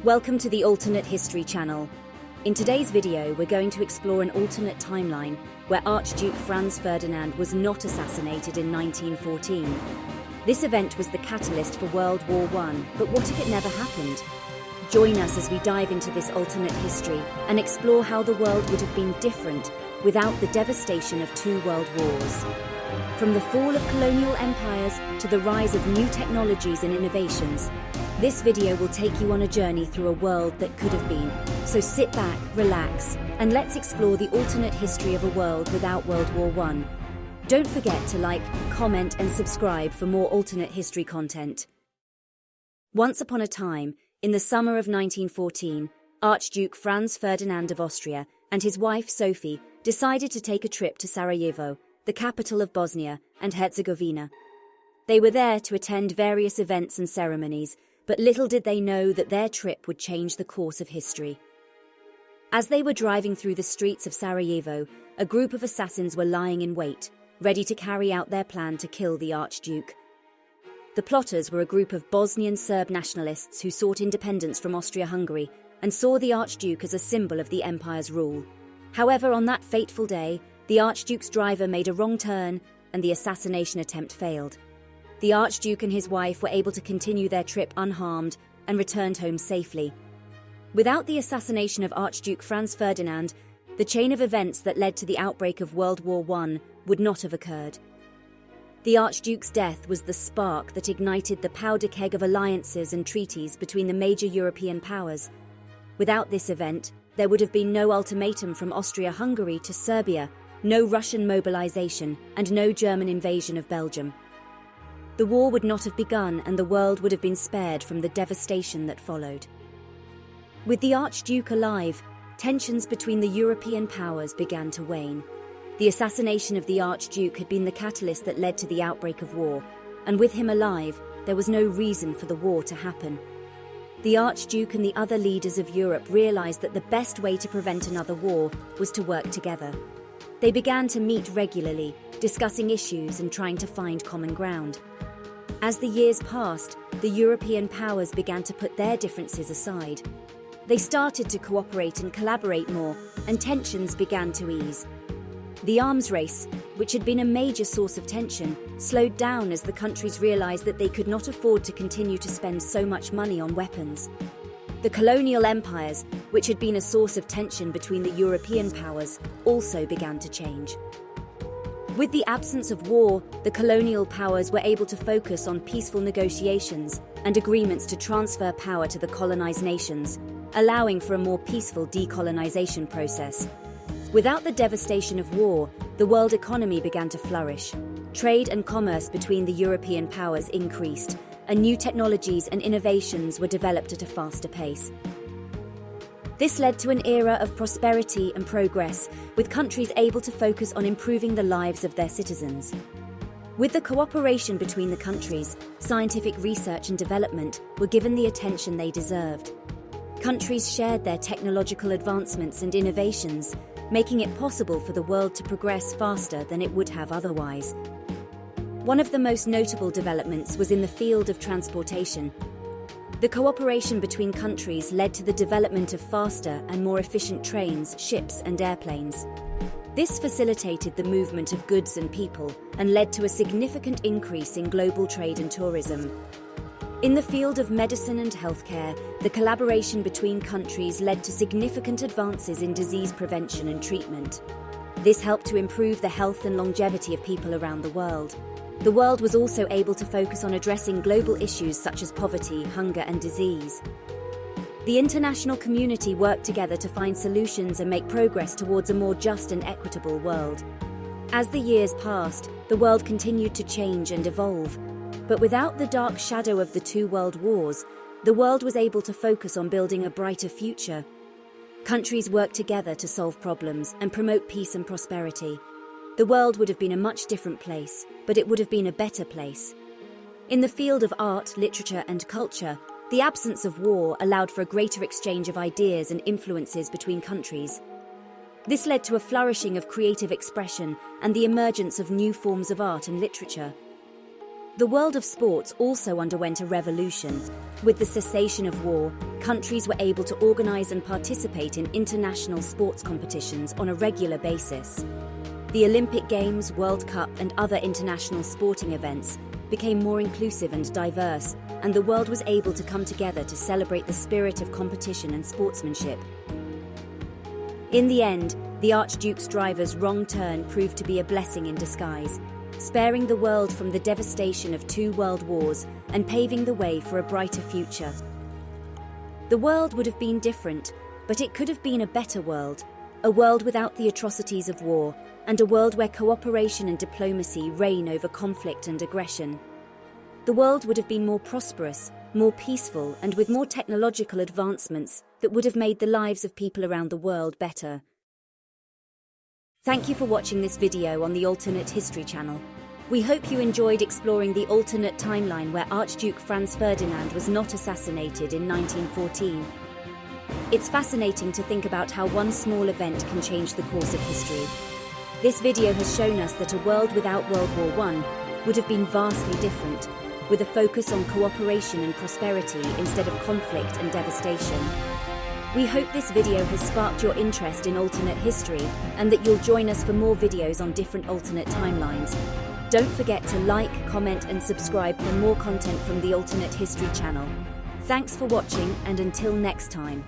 Welcome to the Alternate History channel. In today's video, we're going to explore an alternate timeline where Archduke Franz Ferdinand was not assassinated in 1914. This event was the catalyst for World War I, but what if it never happened? Join us as we dive into this alternate history and explore how the world would have been different without the devastation of two world wars. From the fall of colonial empires to the rise of new technologies and innovations, this video will take you on a journey through a world that could have been. So sit back, relax, and let's explore the alternate history of a world without World War I. Don't forget to like, comment, and subscribe for more alternate history content. Once upon a time, in the summer of 1914, Archduke Franz Ferdinand of Austria and his wife Sophie decided to take a trip to Sarajevo, the capital of Bosnia and Herzegovina. They were there to attend various events and ceremonies, but little did they know that their trip would change the course of history. As they were driving through the streets of Sarajevo, a group of assassins were lying in wait, ready to carry out their plan to kill the Archduke. The plotters were a group of Bosnian Serb nationalists who sought independence from Austria-Hungary and saw the Archduke as a symbol of the empire's rule. However, on that fateful day, the Archduke's driver made a wrong turn and the assassination attempt failed. The Archduke and his wife were able to continue their trip unharmed and returned home safely. Without the assassination of Archduke Franz Ferdinand, the chain of events that led to the outbreak of World War I would not have occurred. The Archduke's death was the spark that ignited the powder keg of alliances and treaties between the major European powers. Without this event, there would have been no ultimatum from Austria-Hungary to Serbia, no Russian mobilization, and no German invasion of Belgium. The war would not have begun and the world would have been spared from the devastation that followed. With the Archduke alive, tensions between the European powers began to wane. The assassination of the Archduke had been the catalyst that led to the outbreak of war, and with him alive, there was no reason for the war to happen. The Archduke and the other leaders of Europe realized that the best way to prevent another war was to work together. They began to meet regularly, discussing issues and trying to find common ground. As the years passed, the European powers began to put their differences aside. They started to cooperate and collaborate more, and tensions began to ease. The arms race, which had been a major source of tension, slowed down as the countries realized that they could not afford to continue to spend so much money on weapons. The colonial empires, which had been a source of tension between the European powers, also began to change. With the absence of war, the colonial powers were able to focus on peaceful negotiations and agreements to transfer power to the colonized nations, allowing for a more peaceful decolonization process. Without the devastation of war, the world economy began to flourish. Trade and commerce between the European powers increased, and new technologies and innovations were developed at a faster pace. This led to an era of prosperity and progress, with countries able to focus on improving the lives of their citizens. With the cooperation between the countries, scientific research and development were given the attention they deserved. Countries shared their technological advancements and innovations, making it possible for the world to progress faster than it would have otherwise. One of the most notable developments was in the field of transportation. The cooperation between countries led to the development of faster and more efficient trains, ships, and airplanes. This facilitated the movement of goods and people and led to a significant increase in global trade and tourism. In the field of medicine and healthcare, the collaboration between countries led to significant advances in disease prevention and treatment. This helped to improve the health and longevity of people around the world. The world was also able to focus on addressing global issues such as poverty, hunger, and disease. The international community worked together to find solutions and make progress towards a more just and equitable world. As the years passed, the world continued to change and evolve. But without the dark shadow of the two world wars, the world was able to focus on building a brighter future. Countries worked together to solve problems and promote peace and prosperity. The world would have been a much different place, but it would have been a better place. In the field of art, literature, and culture, the absence of war allowed for a greater exchange of ideas and influences between countries. This led to a flourishing of creative expression and the emergence of new forms of art and literature. The world of sports also underwent a revolution. With the cessation of war, countries were able to organize and participate in international sports competitions on a regular basis. The Olympic Games, World Cup, and other international sporting events became more inclusive and diverse, and the world was able to come together to celebrate the spirit of competition and sportsmanship. In the end, the Archduke's driver's wrong turn proved to be a blessing in disguise, sparing the world from the devastation of 2 world wars and paving the way for a brighter future. The world would have been different, but it could have been a better world, a world without the atrocities of war, and a world where cooperation and diplomacy reign over conflict and aggression. The world would have been more prosperous, more peaceful, and with more technological advancements that would have made the lives of people around the world better. Thank you for watching this video on the Alternate History channel. We hope you enjoyed exploring the alternate timeline where Archduke Franz Ferdinand was not assassinated in 1914. It's fascinating to think about how one small event can change the course of history. This video has shown us that a world without World War I would have been vastly different, with a focus on cooperation and prosperity instead of conflict and devastation. We hope this video has sparked your interest in alternate history and that you'll join us for more videos on different alternate timelines. Don't forget to like, comment, and subscribe for more content from the Alternate History channel. Thanks for watching, and until next time.